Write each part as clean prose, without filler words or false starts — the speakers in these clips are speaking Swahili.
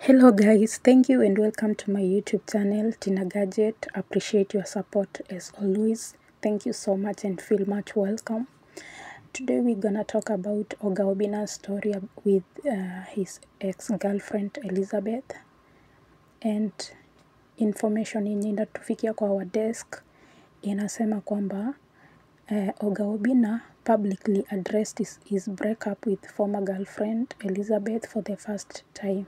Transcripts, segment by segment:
Hello guys, thank you and welcome to my YouTube channel Tina Gadget. Appreciate your support as always. Thank you so much and feel much welcome. Today we're gonna talk about Oga Obinna's story with his ex-girlfriend Elizabeth, and information yenye inatufikia kwa our desk inasema kwamba Oga Obinna publicly addressed his breakup with former girlfriend Elizabeth for the first time,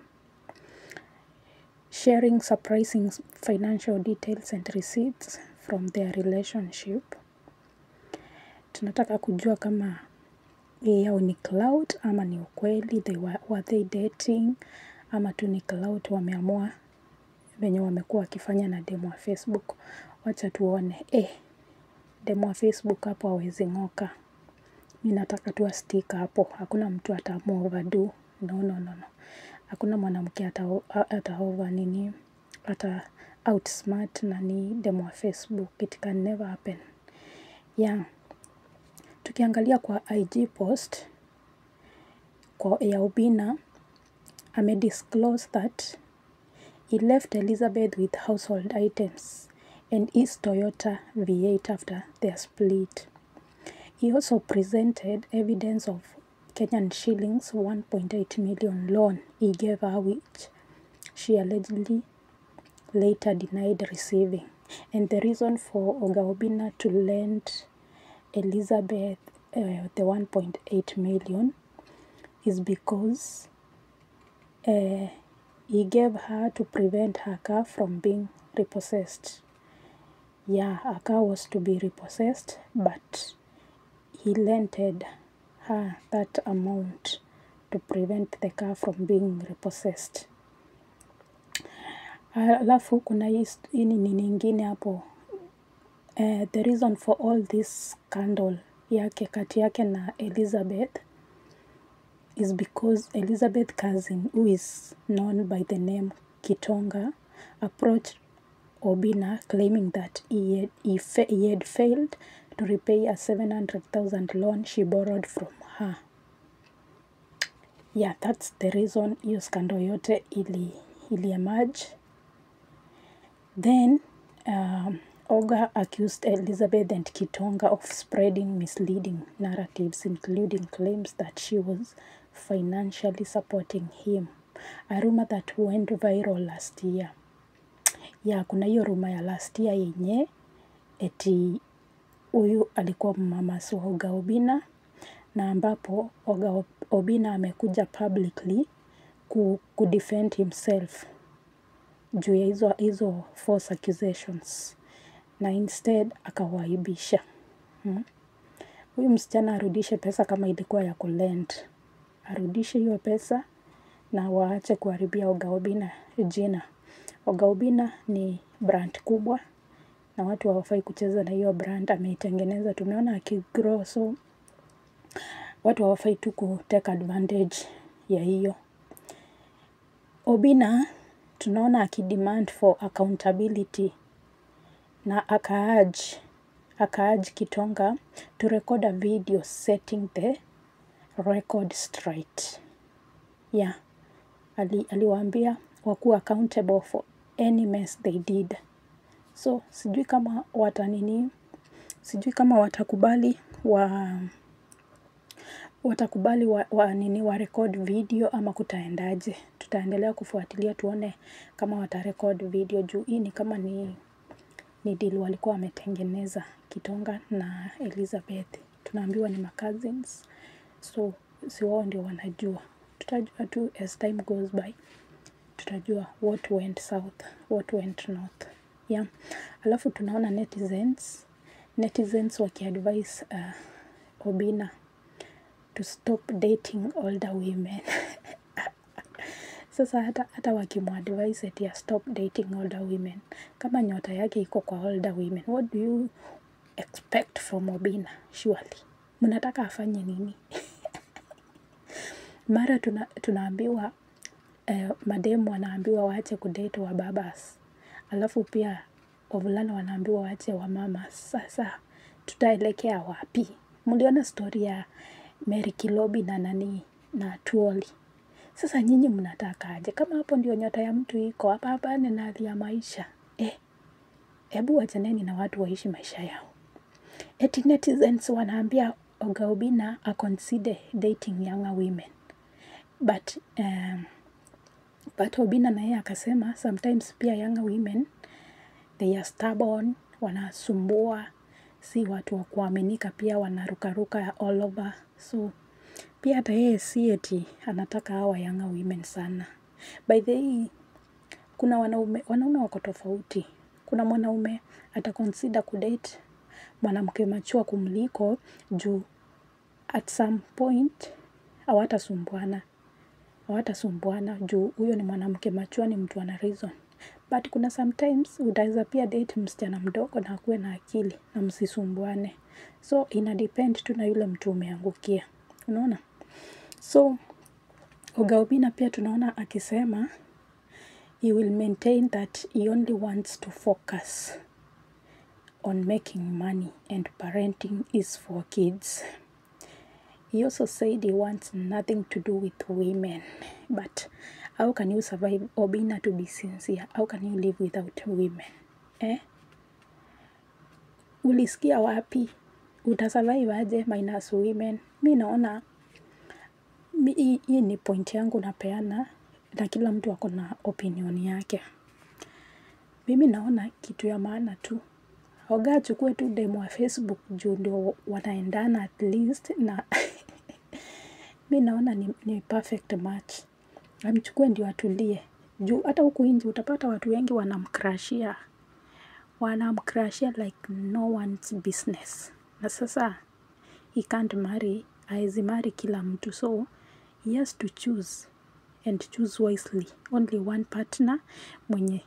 sharing surprising financial details and receipts from their relationship. Tunataka kujua kama yao ni clout ama ni ukweli, were they dating ama tu ni clout wameamua venye wamekuwa wakifanya na demo wa Facebook. Wacha tuone. Demo wa Facebook hapo hawezi ng'oka. Mimi nataka tu stick hapo. Hakuna mtu ataamua overdo. No. Hakuna mwanamke ata over nini, ata outsmart nani demo wa Facebook. It can never happen. Yeah. Tukiangalia kwa IG post kwa ya Obinna, amedisclose that he left Elizabeth with household items and his Toyota V8 after their split. He also presented evidence of Kenyan shillings 1.8 million loan he gave her, which she allegedly later denied receiving. And the reason for Oga Obinna to lend Elizabeth the 1.8 million is because he gave her to prevent her car from being repossessed. Yeah, her car was to be repossessed, but he lent her that amount to prevent the car from being repossessed. Alafu kuna hii nini nyingine hapo. The reason for all this scandal yake kati yake na Elizabeth is because Elizabeth's cousin, who is known by the name Kitonga, approached Obinna claiming that he had failed to repay a 700,000 loan she borrowed from her. Yeah, that's the reason hiyo scandal yote ili emerge. Then Oga accused Elizabeth and Kitonga of spreading misleading narratives, including claims that she was financially supporting him, a rumor that went viral last year. Yeah, kuna hiyo rumor ya last year yenye eti huyu alikuwa mamasu wa Oga Obinna, na ambapo Oga Obinna amekuja publicly kudefend himself juu ya hizo false accusations, na instead akawaibisha. Huyu msichana arudishe pesa kama ilikuwa ya kulend. Arudishe hiyo pesa na waache kuharibia Oga Obinna jina. Oga Obinna ni brand kubwa na watu hawafai kucheza na hiyo brand. Ameitengeneza, tumeona akigrow, so watu hawafai tu kutake advantage ya hiyo. Obinna tunaona akidemand for accountability na akaurge Kitonga to record a video setting the record straight. Yeah, aliwaambia wakuwa accountable for any mess they did. So sijui kama watakubali wa record video ama kutaendaje. Tutaendelea kufuatilia tuone kama watarecord video juu hii ni kama ni deal walikuwa wametengeneza Kitonga na Elizabeth. Tunaambiwa ni cousins, so si wao ndio wanajua. Tutajua tu as time goes by. Tutajua what went south, what went north. Yeah. Alafu tunaona netizens wakiadvise Obinna to stop dating older women. Sasa hata wakimuadvise eti ya stop dating older women, kama nyota yake iko kwa older women, what do you expect from Obinna? Surely mnataka afanye nini? Mara tunaambiwa mademu wanaambiwa waache kudate wa babas, alafu pia wavulana wanaambiwa waache wa mama. Sasa tutaelekea wapi? Mliona story ya Mary Kilobi na Tuoli. Sasa nyinyi mnataka aje? Kama hapo ndio nyota ya mtu iko, hapa na hali ya maisha. Hebu wachaneni na watu waishi maisha yao. Eti netizens wanaambia Oga Obinna consider dating younger women. But Obinna na yeye akasema sometimes pia younger women they are stubborn, wanasumbua, si watu wa kuaminika, pia wanarukaruka all over. So pia hata yeye si eti anataka hawa younger women sana. By the way, kuna wanaume wako tofauti. Kuna mwanaume ataconsider kudate mwanamke mature kumliko juu at some point hawatasumbuana juu huyo ni mwanamke mature, ni mtu ana reason. But kuna sometimes utaweza pia date msichana mdogo na akuwe na akili na msisumbuane. So ina depend tu na yule mtu umeangukia. Unaona? So Oga Obinna pia tunaona akisema he will maintain that he only wants to focus on making money and parenting is for kids. He also said he wants nothing to do with women. But how can you survive, Obinna, to be sincere? How can you live without women? Ulisikia wapi? Utasurvive aje minus women? Mi naona hii ni point yangu napeana na kila mtu ako na opinion yake. Mimi naona kitu ya maana tu Oga achukue tu demo wa Facebook juu ndio wanaendana at least na mi naona ni perfect match. Amchukue ndio atulie. Juu hata huku nje utapata watu wengi wanamcrashia like no one's business. Na sasa he can't marry, haezi marry kila mtu, so he has to choose and choose wisely. Only one partner mwenye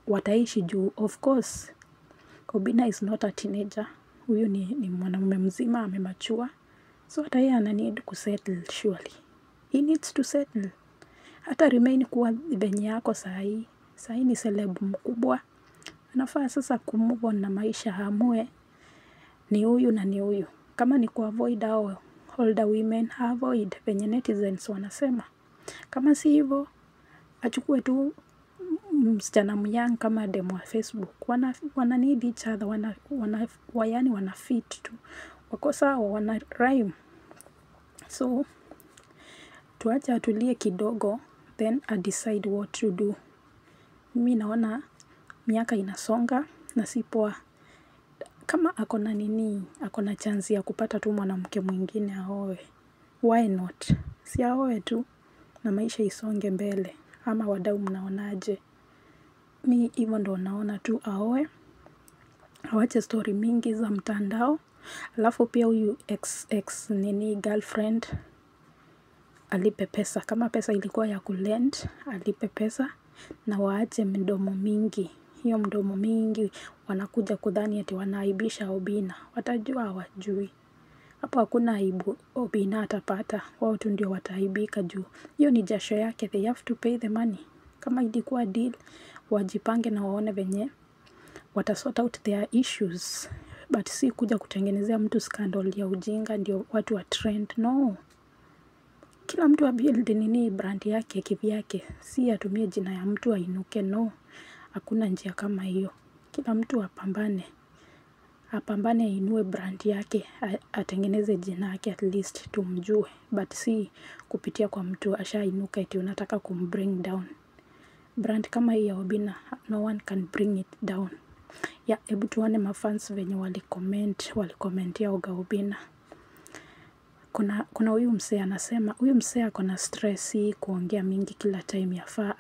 wataishi juu. Of course, Obinna is not a teenager. Huyu ni mwanamume mzima, amemachua. So hata yeye ana need kusettle surely. He needs to settle. Hata remain kuwa venye yako sahi. Sahi ni celeb mkubwa. Anafaa sasa kumove on na maisha, hamue ni huyu na ni huyu. Kama ni kuavoid hao older women, avoid venye netizens wanasema. Kama si hivyo, achukue tu msichana myang kama demo wa Facebook. Wana need each other, wana fit tu. Wako sawa, wana rhyme. So tuache atulie kidogo, then I decide what to do. Mimi naona miaka inasonga na si poa. Kama akona chance ya kupata tu mwanamke mwingine aoe, why not? Si aoe tu na maisha isonge mbele. Ama wadau mnaonaje? Mi hivyo ndo naona tu aoe. Awache story mingi za mtandao. Alafu pia huyu ex girlfriend alipe pesa. Kama pesa ilikuwa ya kulend, alipe pesa na waache mdomo mingi. Hiyo mdomo mingi wanakuja kudhani ati wanaaibisha Obinna. Watajua hawajui. Hapo hakuna aibu Obinna atapata. Wao tu ndio wataaibika juu. Hiyo ni jasho yake, they have to pay the money. Kama ilikuwa deal, wajipange na waone venye watasort out their issues. But si kuja kutengenezea mtu scandal ya ujinga ndio watu wa trend. No. Kila mtu wa build brand yake kivyake. Si atumie jina ya mtu ainuke. No. Hakuna njia kama hiyo. Kila mtu apambane. Apambane ainue brand yake. Atengeneze jina yake at least tumjue. But si kupitia kwa mtu ashainuka eti unataka kumbring down. Brand kama hii ya Obinna, no one can bring it down. Hebu tuone mafans venye walikomentia Oga Obinna. Kuna huyu msee anasema, huyu msee akona stressi kuongea mingi kila time, yafaa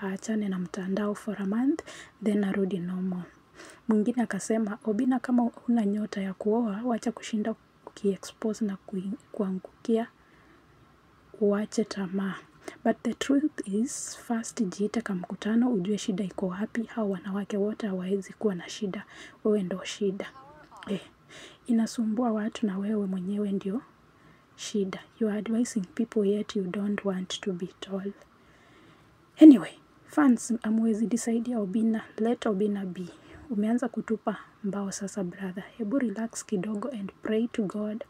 aachane na mtandao for a month then arudi normal. Mwingine akasema, Obinna kama una nyota ya kuoa, wacha kushinda ukiexpose na kuangukia, uache tamaa. But the truth is, first jiite kwa mkutano ujue shida iko wapi. Hao wanawake wote hawawezi kuwa na shida, wewe ndo shida. Inasumbua watu na wewe mwenyewe ndio shida. You are advising people yet you don't want to be told. Anyway, fans amwezi decide Obinna, let Obinna be. Umeanza kutupa mbao sasa brother. Hebu relax kidogo and pray to God.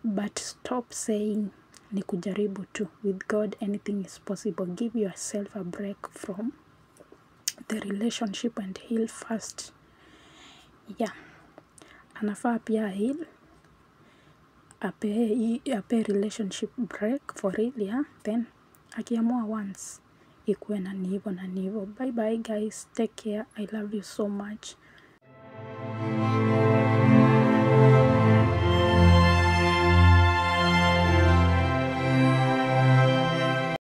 But stop saying ni kujaribu tu. With God anything is possible. Give yourself a break from the relationship and heal first. Yeah, anafaa pia heal, ape relationship break for real, yeah. Then akiamua once ikuwe na ni hivyo na ni hivyo. Bye bye guys, take care, I love you so much.